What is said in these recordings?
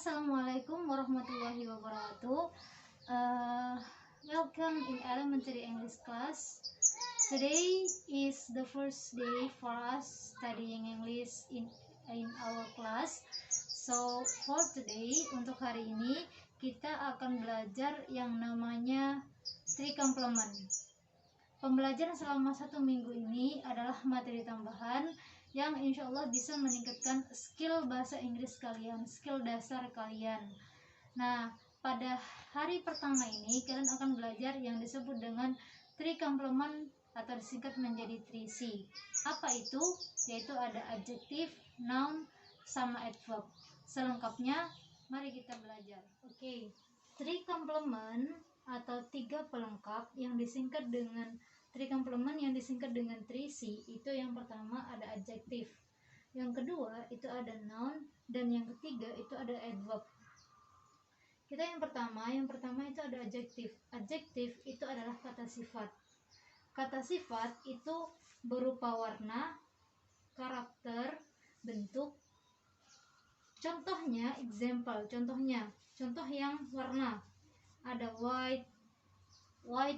Assalamualaikum warahmatullahi wabarakatuh. Welcome in elementary English class. Today is the first day for us studying English in our class. So for today, untuk hari ini kita akan belajar yang namanya three complement. Pembelajaran selama 1 minggu ini adalah materi tambahan yang insya Allah bisa meningkatkan skill bahasa Inggris kalian, skill dasar kalian. Nah, pada hari pertama ini kalian akan belajar yang disebut dengan three complement atau disingkat menjadi 3C. Apa itu? Yaitu ada adjective, noun, sama adverb. Selengkapnya, mari kita belajar. Oke, three complement atau 3 pelengkap yang disingkat dengan three complement yang disingkat dengan 3C itu yang pertama ada adjective, yang kedua itu ada noun, dan yang ketiga itu ada adverb. Kita yang pertama itu ada adjective. Adjective itu adalah kata sifat. Kata sifat itu berupa warna, karakter, bentuk. Contohnya, contoh yang warna. Ada white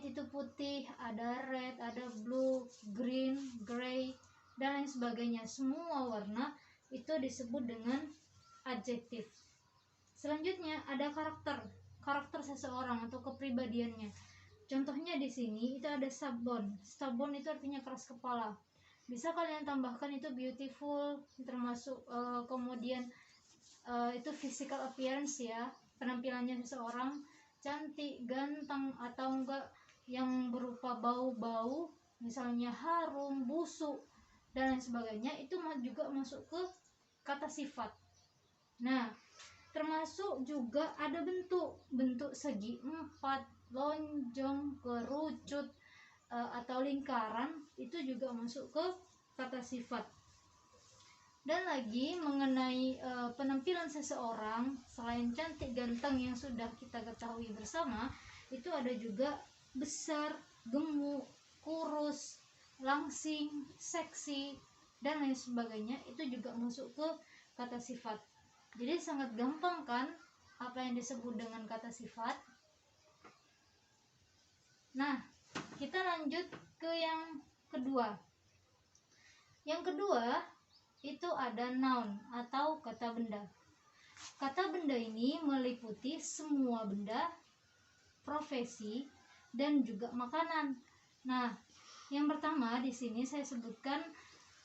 itu putih, ada red, ada blue, green, gray, dan lain sebagainya. Semua warna itu disebut dengan adjektif. Selanjutnya ada karakter seseorang atau kepribadiannya. Contohnya di sini itu ada stubborn. Stubborn itu artinya keras kepala. Bisa kalian tambahkan itu beautiful, termasuk kemudian itu physical appearance ya, penampilannya seseorang cantik, ganteng, atau enggak yang berupa bau-bau, misalnya harum, busuk, dan lain sebagainya, itu juga masuk ke kata sifat. Nah, termasuk juga ada bentuk segi empat, lonjong, kerucut, atau lingkaran, itu juga masuk ke kata sifat. Dan lagi mengenai penampilan seseorang, selain cantik, ganteng yang sudah kita ketahui bersama, itu ada juga besar, gemuk, kurus, langsing, seksi, dan lain sebagainya. Itu juga masuk ke kata sifat. Jadi sangat gampang kan apa yang disebut dengan kata sifat. Nah, kita lanjut ke yang kedua. Yang kedua itu ada noun atau kata benda. Kata benda ini meliputi semua benda, profesi, dan juga makanan. Nah, yang pertama di sini saya sebutkan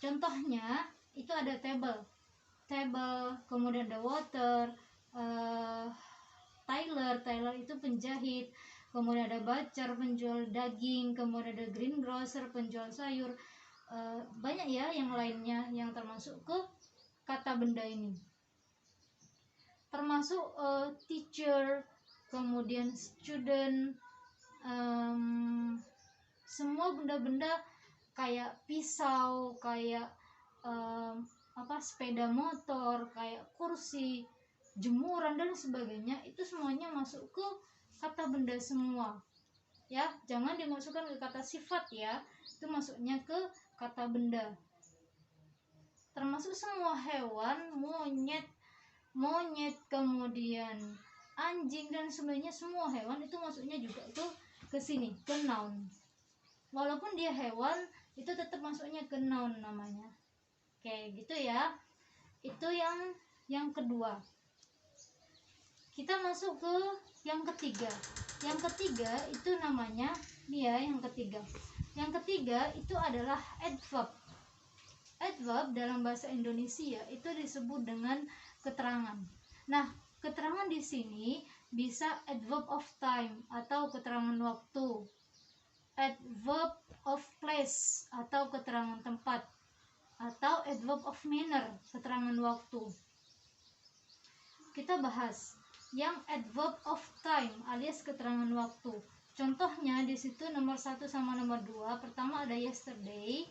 contohnya itu ada table, kemudian ada water, tailor itu penjahit, kemudian ada butcher penjual daging, kemudian ada greengrocer penjual sayur. Banyak ya yang lainnya yang termasuk ke kata benda ini, termasuk teacher, kemudian student, semua benda-benda kayak pisau, kayak sepeda motor, kayak kursi, jemuran, dan sebagainya, itu semuanya masuk ke kata benda semua ya. Jangan dimasukkan ke kata sifat ya, itu masuknya ke kata benda. Termasuk semua hewan, monyet, kemudian anjing, dan sebagainya. Semua hewan itu masuknya juga ke sini, ke noun. Walaupun dia hewan, itu tetap masuknya ke noun namanya. Kayak gitu ya. Itu yang kedua. Kita masuk ke yang ketiga. Yang ketiga itu namanya yang ketiga. Yang ketiga itu adalah adverb. Adverb dalam bahasa Indonesia itu disebut dengan keterangan. Nah, keterangan di sini bisa adverb of time atau keterangan waktu, adverb of place atau keterangan tempat, atau adverb of manner, keterangan waktu. Kita bahas yang adverb of time alias keterangan waktu. Contohnya di situ nomor 1 sama nomor 2. Pertama ada yesterday,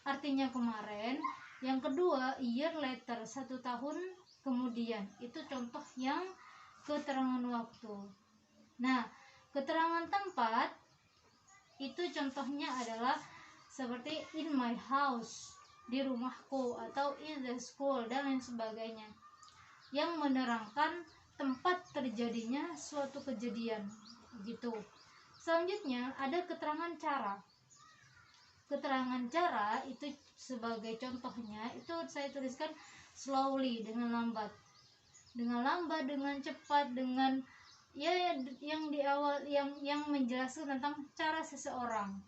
artinya kemarin. Yang kedua year later, 1 tahun kemudian. Itu contoh yang keterangan waktu. Nah, keterangan tempat itu contohnya adalah seperti in my house, di rumahku, atau in the school, dan lain sebagainya, yang menerangkan tempat terjadinya suatu kejadian gitu. Selanjutnya ada keterangan cara. Keterangan cara itu sebagai contohnya itu saya tuliskan slowly, dengan lambat, dengan cepat, dengan ya yang di awal yang menjelaskan tentang cara seseorang,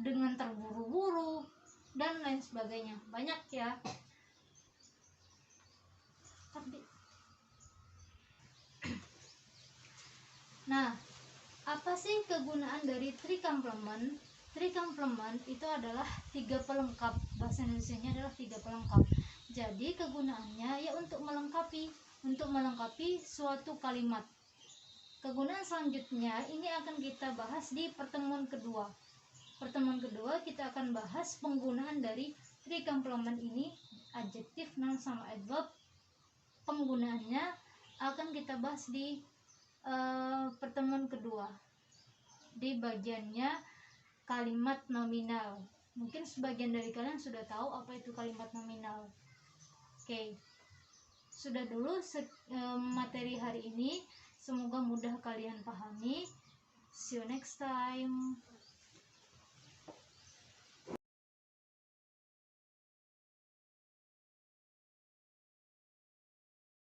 dengan terburu-buru dan lain sebagainya. Banyak ya. Nah, apa sih kegunaan dari trikomplement? Trikomplement itu adalah 3 pelengkap. Bahasa Indonesianya adalah 3 pelengkap. Jadi kegunaannya ya untuk melengkapi suatu kalimat. Kegunaan selanjutnya ini akan kita bahas di pertemuan kedua. Pertemuan kedua kita akan bahas penggunaan dari trikomplement ini, adjektif, noun sama adverb. Penggunaannya akan kita bahas di pertemuan kedua di bagiannya kalimat nominal. Mungkin sebagian dari kalian sudah tahu apa itu kalimat nominal. Oke, sudah dulu materi hari ini, semoga mudah kalian pahami. See you next time.